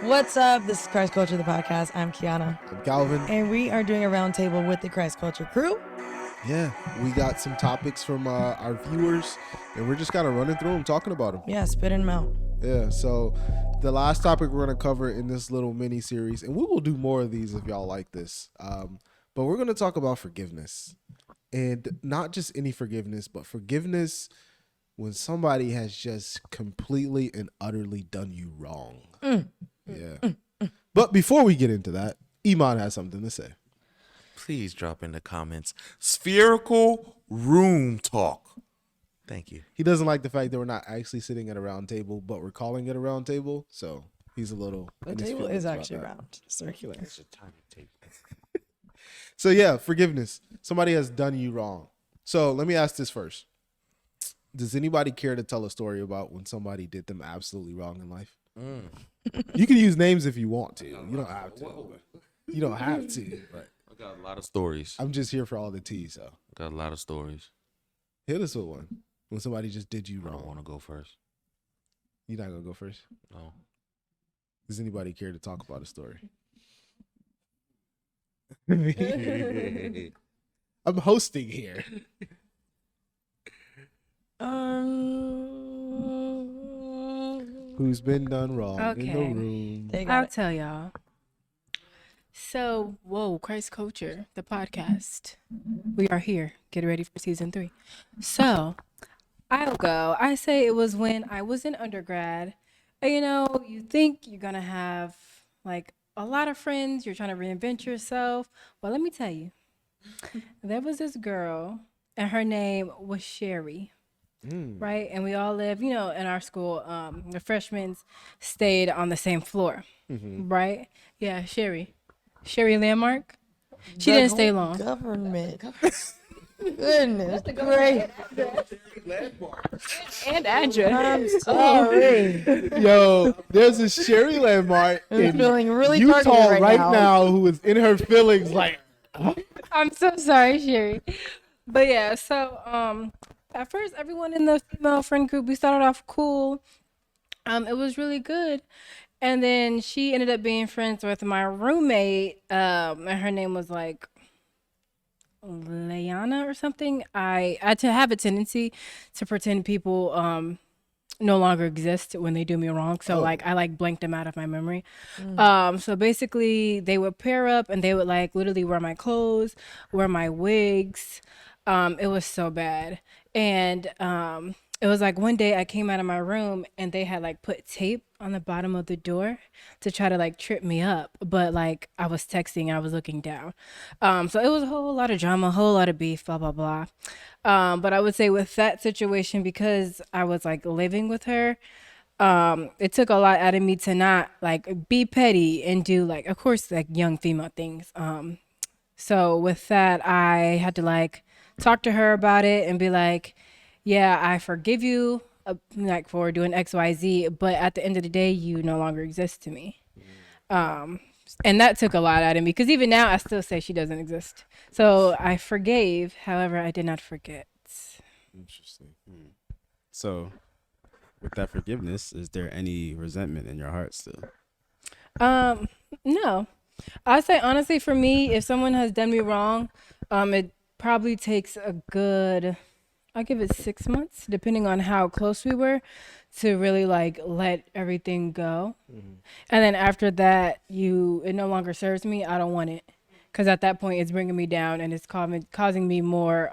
What's up? This is Christ Culture, the podcast. I'm Kiana. I'm Calvin. And we are doing a roundtable with the Christ Culture crew. Yeah, we got some topics from our viewers, and we're just kind of running through them, talking about them. Yeah, spitting them out. Yeah, so the last topic we're going to cover in this little mini series, and we will do more of these if y'all like this, but we're going to talk about forgiveness. And not just any forgiveness, but forgiveness when somebody has just completely and utterly done you wrong. But before we get into that, Iman has something to say. Please drop in the comments. Spherical room talk. Thank you. He doesn't like the fact that we're not actually sitting at a round table, but we're calling it a round table. So he's a little. The table is actually round, circular. It's a tiny table. So yeah, forgiveness. Somebody has done you wrong. So let me ask this first. Does anybody care to tell a story about when somebody did them absolutely wrong in life? You can use names if you want to. You don't have to. You don't have to. But I got a lot of stories. I'm just here for all the tea. So Got a lot of stories. hit us with one. When somebody just did you I don't wrong. want to go first. You're not gonna go first. No. Does anybody care to talk about a story? I'm hosting here. Who's been done wrong in the Okay. room? They got I'll it. tell y'all. So, Christ Culture, the podcast. We are here. Get ready for season 3. So, I'll go. I say it was when I was in undergrad. And, you think you're going to have like a lot of friends. You're trying to reinvent yourself. Well, let me tell you, there was this girl and her name was Sherry. Right. And we all live, in our school. The freshmen stayed on the same floor. Right. Yeah. Sherry Landmark. She didn't stay long. Government. Goodness, great. And address. I'm sorry. Yo, there's a Sherry Landmark I'm in feeling really Utah targeted right now. now who is in her feelings like, I'm so sorry, Sherry. But yeah, so at first everyone in the female friend group, we started off cool. It was really good. And then she ended up being friends with my roommate. And her name was like Leanna or something. I to have a tendency to pretend people no longer exist when they do me wrong. So like I blanked them out of my memory. So basically they would pair up and they would like literally wear my clothes, wear my wigs. It was so bad. And it was like one day I came out of my room and they had like put tape on the bottom of the door to try to like trip me up. But like I was texting and I was looking down. So it was a whole lot of drama, a whole lot of beef, blah, blah, blah. But I would say with that situation, because I was like living with her, it took a lot out of me to not like be petty and do like, of course, like young female things. So with that, I had to like talk to her about it and be like, yeah, I forgive you like for doing XYZ, but at the end of the day, you no longer exist to me. And that took a lot out of me because even now I still say she doesn't exist. So I forgave, however, I did not forget. Interesting. So, with that forgiveness, is there any resentment in your heart still? No. I say honestly, for me, if someone has done me wrong, it probably takes a good, I'll give it 6 months, depending on how close we were, to really like let everything go. And then after that, it no longer serves me. I don't want it, because at that point, it's bringing me down and it's causing me more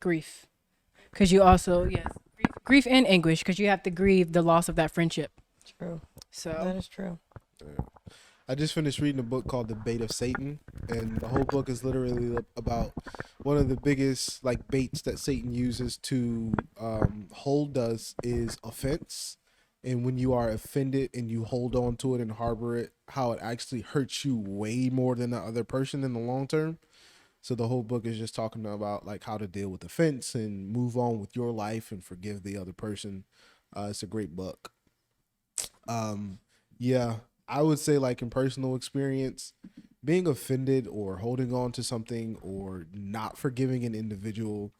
grief. Because you also, yes, grief and anguish, because you have to grieve the loss of that friendship. True. That So is true. I just finished reading a book called The Bait of Satan, and the whole book is literally about one of the biggest like baits that Satan uses to hold us is offense. And when you are offended and you hold on to it and harbor it, how it actually hurts you way more than the other person in the long term. So the whole book is just talking about like how to deal with offense and move on with your life and forgive the other person. It's a great book. Yeah, I would say like in personal experience, being offended or holding on to something or not forgiving an individual,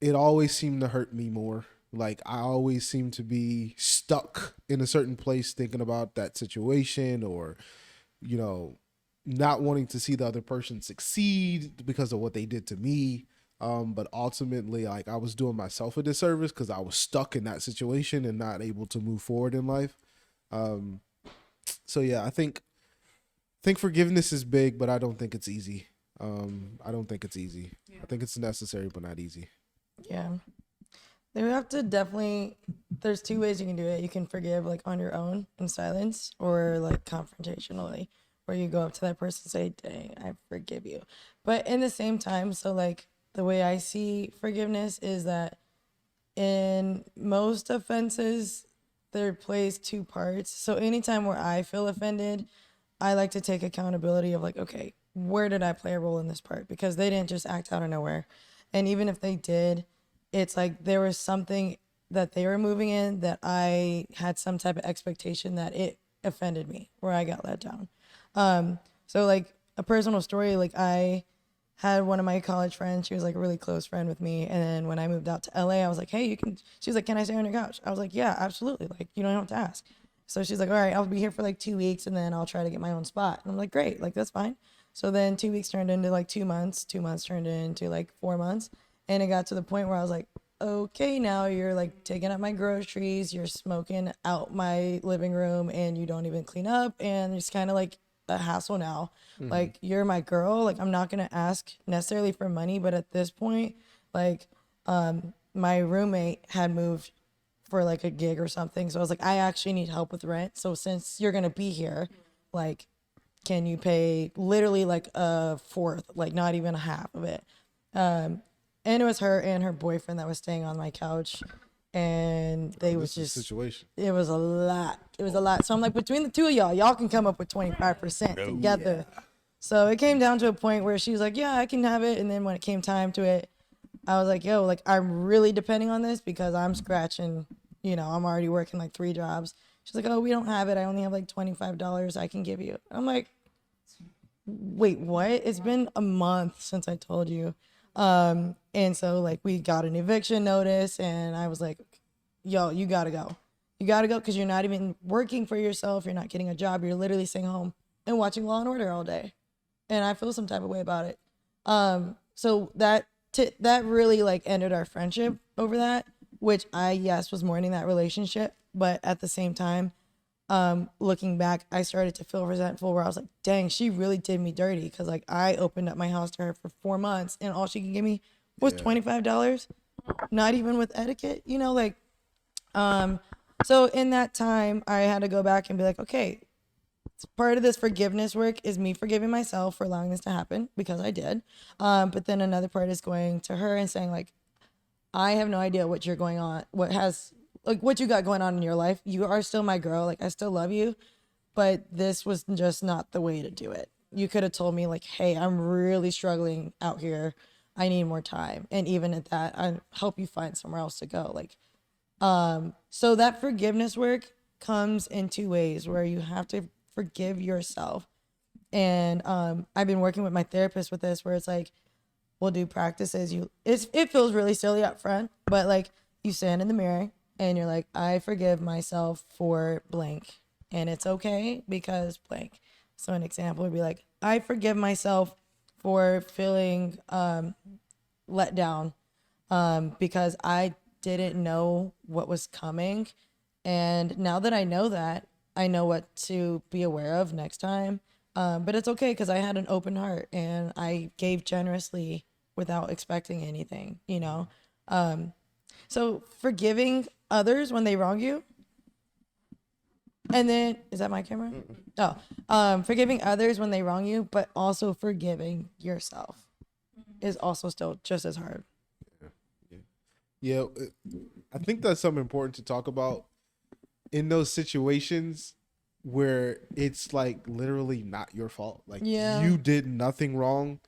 it always seemed to hurt me more Like I always seem to be stuck in a certain place thinking about that situation, or, you know, not wanting to see the other person succeed because of what they did to me. But ultimately, like I was doing myself a disservice because I was stuck in that situation and not able to move forward in life. So yeah, I think forgiveness is big, but I don't think it's easy. I don't think it's easy. I think it's necessary, but not easy. Yeah. They have to definitely, there's two ways you can do it. You can forgive like on your own in silence, or like confrontationally, where you go up to that person and say, dang, I forgive you. But in the same time, so like the way I see forgiveness is that in most offenses, there plays two parts. So anytime where I feel offended, I like to take accountability of like, okay, where did I play a role in this part? Because they didn't just act out of nowhere. And even if they did, it's like there was something that they were moving in that I had some type of expectation that it offended me, where I got let down. So like a personal story, like I had one of my college friends, she was like a really close friend with me. And then when I moved out to LA, I was like, hey, she was like, can I stay on your couch? I was like, yeah, absolutely. Like, you don't have to ask. So she's like, all right, I'll be here for like 2 weeks and then I'll try to get my own spot. And I'm like, great, like that's fine. So then 2 weeks turned into like 2 months, 2 months turned into like 4 months. And it got to the point where I was like, okay, now you're like taking up my groceries, you're smoking out my living room, and you don't even clean up. And it's kind of like a hassle now. Like, you're my girl. Like, I'm not going to ask necessarily for money. But at this point, like, my roommate had moved for like a gig or something. So I was like, I actually need help with rent. So since you're going to be here, like, can you pay literally like a fourth, like not even a half of it? And it was her and her boyfriend that was staying on my couch, and they was This is just the situation. it was a lot. It was a lot. So I'm like, between the two of y'all can come up with 25% together. So it came down to a point where she was like, yeah, I can have it. And then when it came time to it, I was like, yo, like I'm really depending on this because I'm scratching, I'm already working like 3 jobs. She's like, oh, we don't have it. I only have like $25 I can give you. I'm like, wait, what? It's been a month since I told you. And so like we got an eviction notice, and I was like, yo, you gotta go. You gotta go because you're not even working for yourself. You're not getting a job. You're literally staying home and watching Law and Order all day. And I feel some type of way about it. So that really like ended our friendship over that, which I, yes, was mourning that relationship. But at the same time, looking back, I started to feel resentful, where I was like, dang, she really did me dirty. Because like I opened up my house to her for 4 months, and all she could give me was $25, not even with etiquette, like, so in that time I had to go back and be like, okay, part of this forgiveness work is me forgiving myself for allowing this to happen, because I did. But then another part is going to her and saying like, I have no idea what you're going on, what you got going on in your life. You are still my girl. Like, I still love you, but this was just not the way to do it. You could have told me like, hey, I'm really struggling out here. I need more time. And even at that, I help you find somewhere else to go. Like, so that forgiveness work comes in 2 ways, where you have to forgive yourself. And, I've been working with my therapist with this, where it's like, we'll do practices. It feels really silly up front, but like you stand in the mirror and you're like, I forgive myself for blank, and it's okay because blank. So an example would be like, I forgive myself for feeling let down because I didn't know what was coming. And now that I know that, I know what to be aware of next time. But it's okay because I had an open heart and I gave generously without expecting anything. So forgiving others when they wrong you. And then, is that my camera? Oh, forgiving others when they wrong you, but also forgiving yourself is also still just as hard. Yeah, I think that's something important to talk about in those situations where it's like literally not your fault. Like, you did nothing wrong,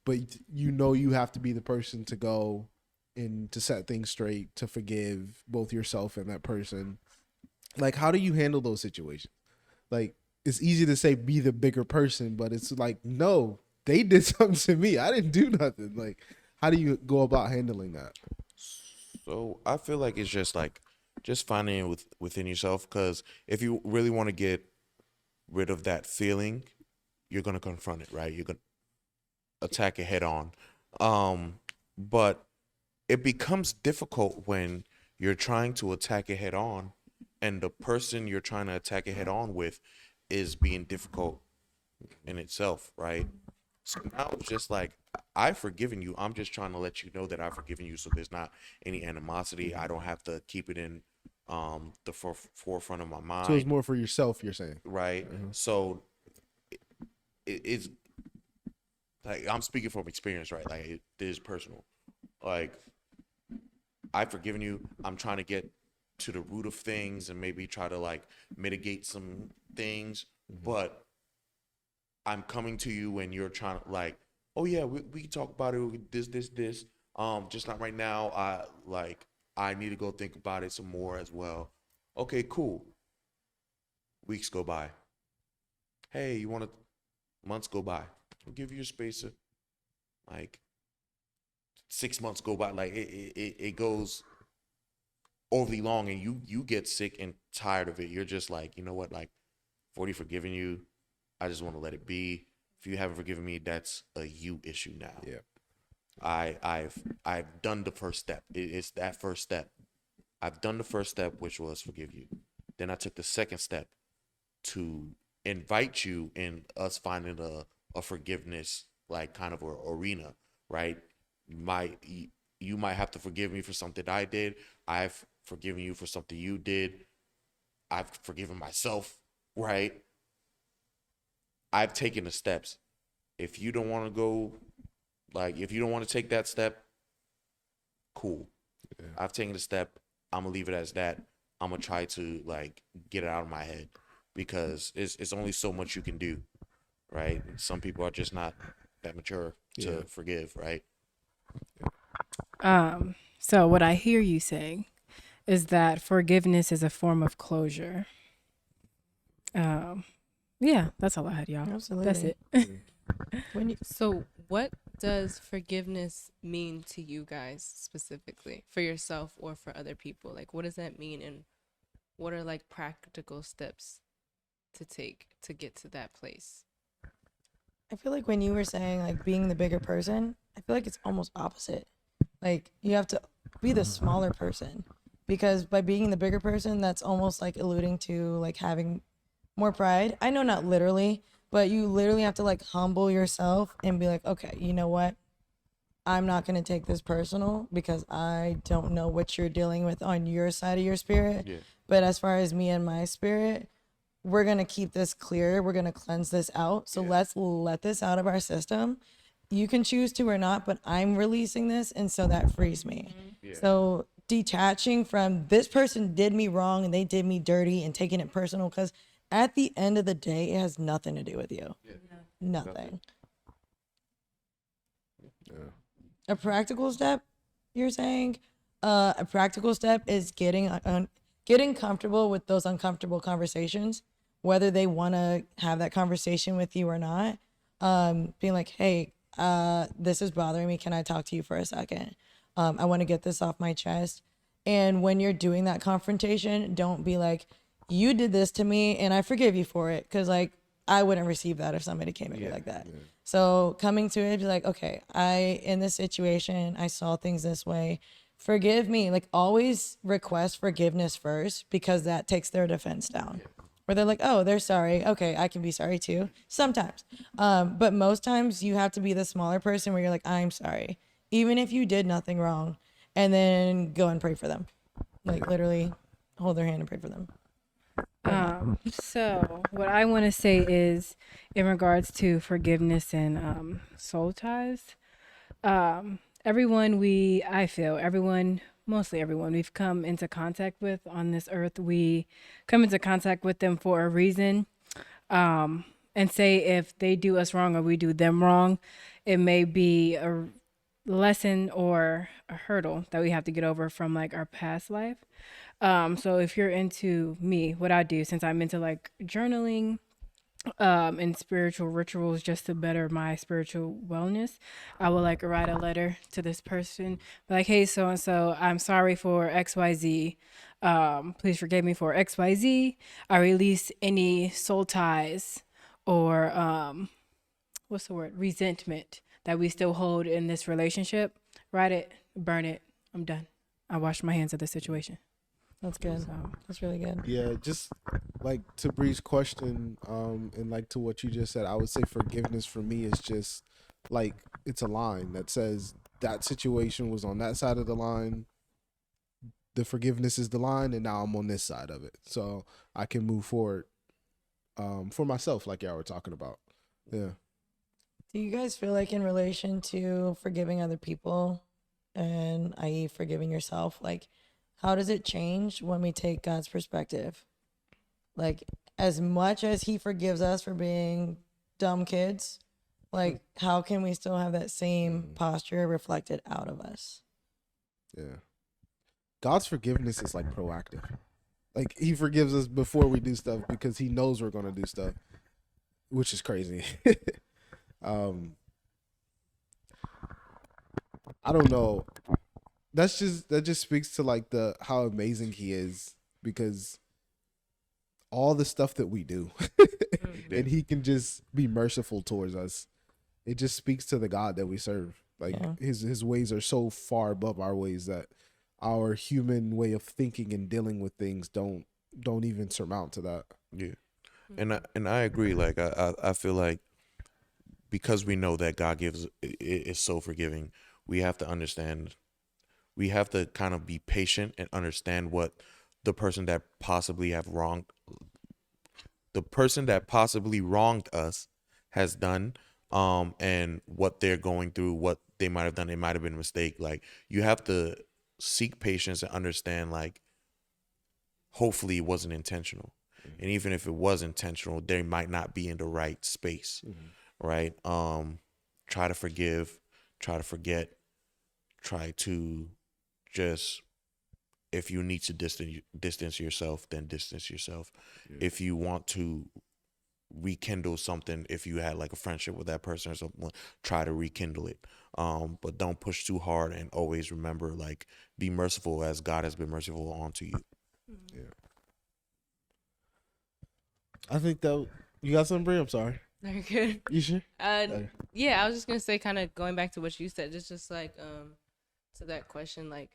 but you have to be the person to go and to set things straight, to forgive both yourself and that person. Like, how do you handle those situations? Like, it's easy to say be the bigger person, but it's like, no, they did something to me. I didn't do nothing. Like, how do you go about handling that? So I feel like it's just finding it within yourself. Because if you really want to get rid of that feeling, you're gonna confront it, right? You're gonna attack it head on. But it becomes difficult when you're trying to attack it head on, and the person you're trying to attack it head on with is being difficult in itself, right? So now it's just like, I've forgiven you. I'm just trying to let you know that I've forgiven you, so there's not any animosity. I don't have to keep it in the forefront of my mind. So it's more for yourself, you're saying. Right. So it's like, I'm speaking from experience, right? Like, it is personal. Like, I've forgiven you. I'm trying to get to the root of things and maybe try to like mitigate some things, but I'm coming to you when you're trying to like, oh yeah, we can talk about it. This. Just not right now. I need to go think about it some more as well. Okay, cool. Weeks go by. Hey, you want to? Months go by. I'll give you a space of like 6 months go by. Like it goes overly long, and you get sick and tired of it. You're just like, you know what? Like, I've already forgiven you. I just want to let it be. If you haven't forgiven me, that's a you issue now. Yeah. I've done the first step. It's that first step. I've done the first step, which was forgive you. Then I took the second step to invite you in us finding a forgiveness, like kind of a arena, right? You might have to forgive me for something I did. I've forgiven you for something you did. I've forgiven myself, right? I've taken the steps. If you don't want to go, like, if you don't want to take that step, cool. Yeah. I've taken the step. I'm gonna leave it as that. I'm gonna try to like get it out of my head, because it's only so much you can do, right? Some people are just not that mature to forgive, right? So what I hear you saying is that forgiveness is a form of closure. Yeah, that's all I had, y'all. Absolutely. That's it. So what does forgiveness mean to you guys specifically, for yourself or for other people? Like, what does that mean, and what are like practical steps to take to get to that place? I feel like when you were saying like being the bigger person, I feel like it's almost opposite. Like, you have to be the smaller person, because by being the bigger person, that's almost like alluding to like having more pride. I know not literally, but you literally have to like humble yourself and be like, okay, you know what? I'm not going to take this personal, because I don't know what you're dealing with on your side of your spirit. Yeah. But as far as me and my spirit, we're going to keep this clear. We're going to cleanse this out. So let's let this out of our system. You can choose to or not, but I'm releasing this. And so that frees me. Yeah. So detaching from this person did me wrong and they did me dirty, and taking it personal, because at the end of the day, it has nothing to do with you. Yeah. Nothing. Yeah. A practical step, you're saying? A practical step is getting comfortable with those uncomfortable conversations, whether they want to have that conversation with you or not. Being like, hey, this is bothering me. Can I talk to you for a second? I want to get this off my chest. And when you're doing that confrontation, don't be like, you did this to me and I forgive you for it. Because like, I wouldn't receive that if somebody came at me like that. Yeah. So coming to it, be like, okay, in this situation, I saw things this way. Forgive me. Like, always request forgiveness first, because that takes their defense down. Yeah. Where they're like, oh, they're sorry. Okay, I can be sorry too. Sometimes. But most times you have to be the smaller person where you're like, I'm sorry. Even if you did nothing wrong. And then go and pray for them. Like, literally hold their hand and pray for them. So what I want to say is, in regards to forgiveness and soul ties, everyone mostly everyone we've come into contact with on this earth, we come into contact with them for a reason. And say if they do us wrong or we do them wrong, it may be a lesson or a hurdle that we have to get over from like our past life. So if you're into me, what I do, since I'm into like journaling and spiritual rituals just to better my spiritual wellness. I would like write a letter to this person, like, hey, so and so, I'm sorry for XYZ. Please forgive me for XYZ. I release any soul ties or what's the word? Resentment that we still hold in this relationship. Write it, burn it. I'm done. I wash my hands of the situation. That's good. So That's really good. Yeah, just like to Bree's question, and like to what you just said, I would say forgiveness for me is just like it's a line that says that situation was on that side of the line. The forgiveness is the line, and now I'm on this side of it, so I can move forward for myself, like y'all were talking about. Yeah. Do you guys feel like in relation to forgiving other people and i.e. forgiving yourself, like how does it change when we take God's perspective? Like as much as he forgives us for being dumb kids, like how can we still have that same posture reflected out of us? Yeah. God's forgiveness is like proactive. Like he forgives us before we do stuff because he knows we're going to do stuff, which is crazy. I don't know. That just speaks to like the how amazing he is, because all the stuff that we do and he can just be merciful towards us. It just speaks to the God that we serve. Like Yeah. his ways are so far above our ways that our human way of thinking and dealing with things don't even surmount to that. Yeah, and I agree. Like I feel like because we know that God is so forgiving, we have to understand. We have to kind of be patient and understand what the person that possibly wronged us has done, and what they're going through, what they might have done. It might have been a mistake. Like you have to seek patience and understand, like, hopefully it wasn't intentional. And even if it was intentional, they might not be in the right space. Right? Try to forgive, try to forget, try to just, if you need to distance yourself, then distance yourself. If you want to rekindle something, if you had like a friendship with that person or something, try to rekindle it. But don't push too hard, and always remember, like, be merciful as God has been merciful onto you. Yeah. I think that you got something, Brie? I'm sorry. Very good. You sure? Yeah, I was just gonna say, kind of going back to what you said, just like to that question, like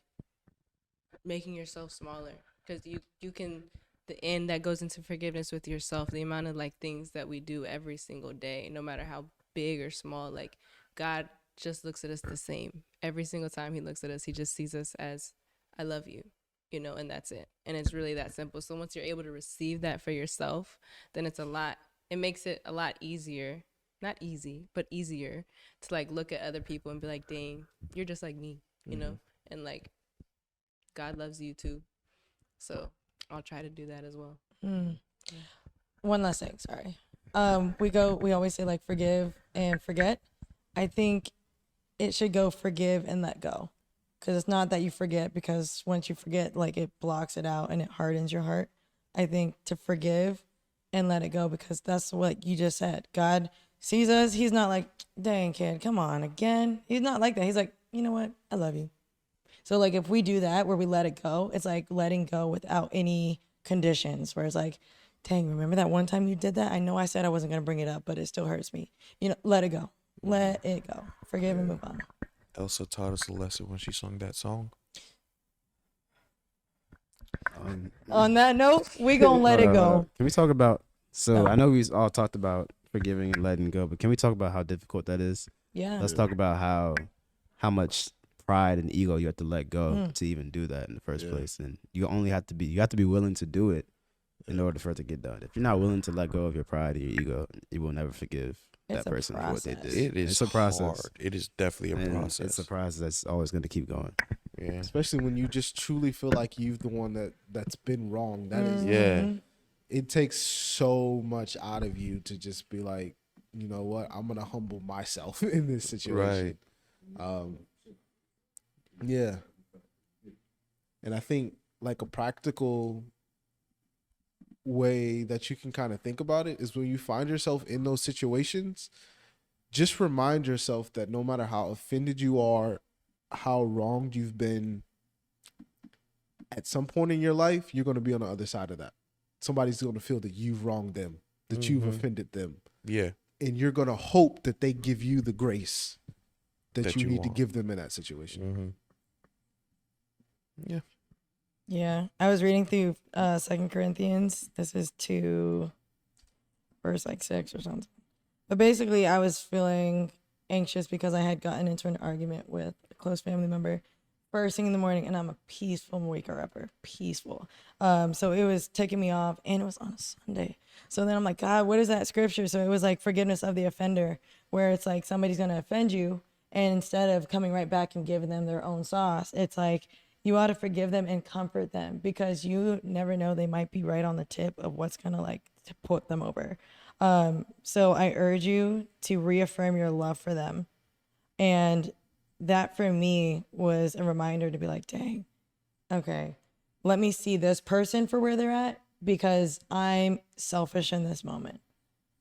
making yourself smaller, because you can, the end that goes into forgiveness with yourself, the amount of like things that we do every single day, no matter how big or small, like God just looks at us the same every single time he looks at us. He just sees us as, I love you, and that's it. And it's really that simple. So once you're able to receive that for yourself, then it makes it a lot easier, not easy, but easier to like look at other people and be like, dang, you're just like me, and like God loves you too. So I'll try to do that as well. One last thing, sorry. We always say like forgive and forget. I think it should go forgive and let go. Because it's not that you forget, because once you forget, like it blocks it out and it hardens your heart. I think to forgive and let it go, because that's what you just said. God sees us. He's not like, dang kid, come on again. He's not like that. He's like, you know what? I love you. So like if we do that where we let it go, it's like letting go without any conditions, where it's like, dang, remember that one time you did that? I know I said I wasn't going to bring it up, but it still hurts me. Let it go. Let it go. Forgive and move on. Elsa taught us a lesson when she sung that song. On that note, we going to let it go. Can we talk about, Oh. I know we all talked about forgiving and letting go, but can we talk about how difficult that is? Yeah. Let's talk about how much pride and ego you have to let go to even do that in the first place. And you have to be willing to do it in order for it to get done. If you're not willing to let go of your pride and your ego, you will never forgive It's that a person for what they process. did. It is It's a process. hard. It is definitely a And process. it's a process that's always going to keep going. Yeah. Especially when you just truly feel like you've the one that's been wrong. That is, Yeah. it takes so much out of you to just be like, you know what, I'm gonna humble myself in this situation. Yeah. And I think like a practical way that you can kind of think about it is when you find yourself in those situations, just remind yourself that no matter how offended you are, how wronged you've been, at some point in your life, you're going to be on the other side of that. Somebody's going to feel that you've wronged them, that you've offended them. Yeah. And you're going to hope that they give you the grace that you need to want. give them in that situation. Yeah. Yeah, I was reading through 2 Corinthians. This is 2 verse like 6 or something. But basically, I was feeling anxious because I had gotten into an argument with a close family member first thing in the morning, and I'm a peaceful waker upper, peaceful. So it was taking me off, and it was on a Sunday. So then I'm like, God, what is that scripture? So it was like forgiveness of the offender, where it's like somebody's gonna offend you, and instead of coming right back and giving them their own sauce, it's like you ought to forgive them and comfort them, because you never know, they might be right on the tip of what's gonna like to put them over. So I urge you to reaffirm your love for them. And that for me was a reminder to be like, dang, okay, let me see this person for where they're at, because I'm selfish in this moment.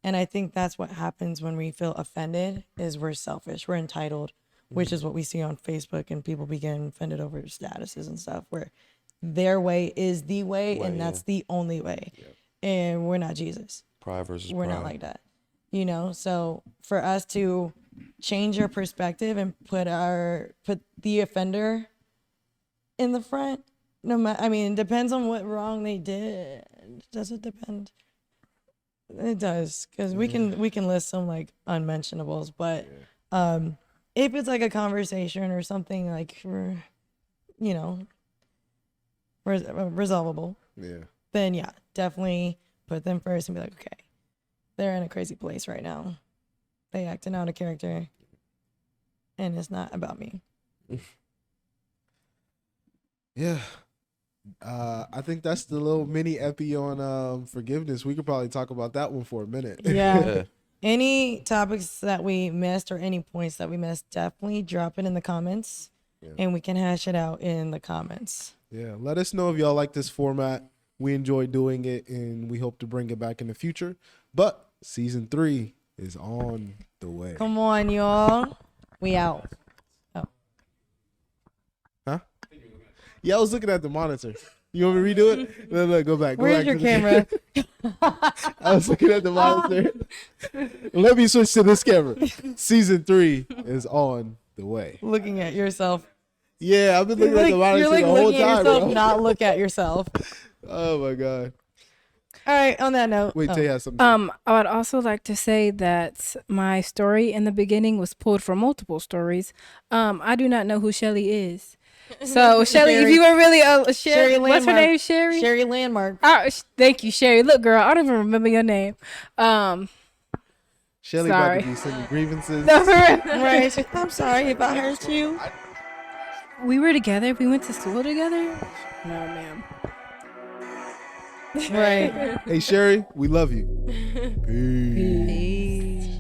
And I think that's what happens when we feel offended, is we're selfish, we're entitled, which is what we see on Facebook, and people begin offended over statuses and stuff, where their way is the way, and that's the only way. And we're not Jesus. Pride versus We're pride. not like that, you know? So for us to change our perspective and put the offender in the front, no matter, I mean, it depends on what wrong they did. Does it depend? It does, because we can list some like unmentionables, but if it's like a conversation or something like, you know, resolvable, then yeah, definitely put them first and be like, okay, they're in a crazy place right now. They acting out of character, and it's not about me. Yeah. I think that's the little mini epi on forgiveness. We could probably talk about that one for a minute. Yeah. Any topics that we missed or any points that we missed, definitely drop it in the comments, and we can hash it out in the comments. Yeah. Let us know if y'all like this format. We enjoy doing it, and we hope to bring it back in the future. But season 3 is on the way. Come on, y'all. We out. Huh? Yeah, I was looking at the monitor. You want me to redo it? No, go back. Go Where's back your to the camera? I was looking at the monitor. Let me switch to this camera. Season 3 is on the way. Looking at yourself. Yeah, I've been looking at the monitor You're like the whole looking at time, yourself, bro. not look at yourself. Oh my god. All right, on that note. Wait, Tay has something. I would also like to say that my story in the beginning was pulled from multiple stories. I do not know who Shelly is. So Shelly, if you were really Sherry, what's her Landmark. name? Sherry. Sherry Landmark. Thank you, Sherry. Look, girl, I don't even remember your name. Shelly about sorry. to be sending grievances. No, for real. Right. I'm sorry if I hurt you. We were together. We went to school together. No, ma'am. Right. Hey Sherry, we love you. Peace. Peace.